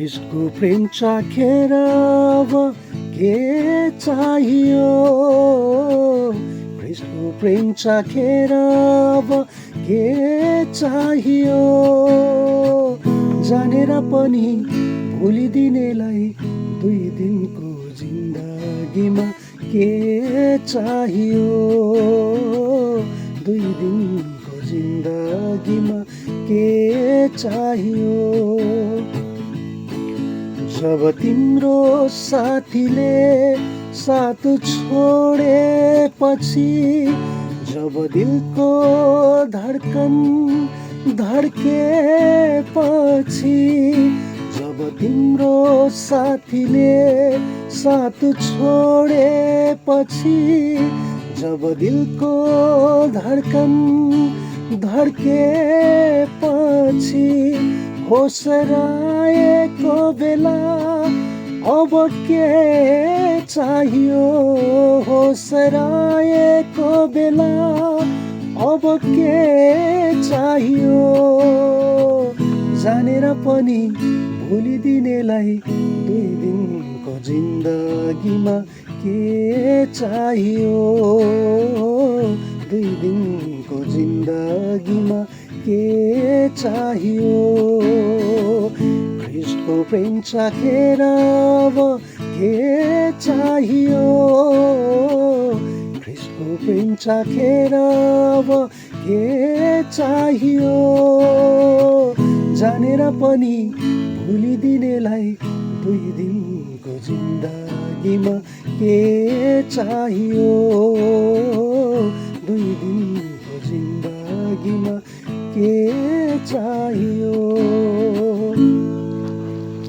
ख्रिस्टको प्रेम चाखेर अब के चाहियो, ख्रिस्टको प्रेम चाखेर अब के चाहियो, जानेर पनि भुलिदिनेलाई दुई दिनको जिन्दगीमा के चाहियो, दुई दिनको जिन्दगीमा के चाहियो। जब तिम्रो साथीले साथ छोडेपछि, जब दिलको धड्कन धड्केपछि, जब तिम्रो साथीले साथ छोडेपछि, जब दिलको धड्कन धड्केपछि, होस हराएको बेला अब के चाहियो, होस हराएको बेला अब के चाहियो, जानेर पनि भुलिदिनेलाई दुई दिनको जिन्दगीमा के चाहियो, दुई दिनको जिन्दगीमा के चाहियो। ख्रिस्टको प्रेम चाखेर अब के चाहियो, ख्रिस्टको प्रेम चाखेर अब के चाहियो, जानेर पनि भुलिदिनेलाई दुई दिनको जिन्दगीमा के चाहियो, दुई दिनको जिन्दगीमा के चाहियो।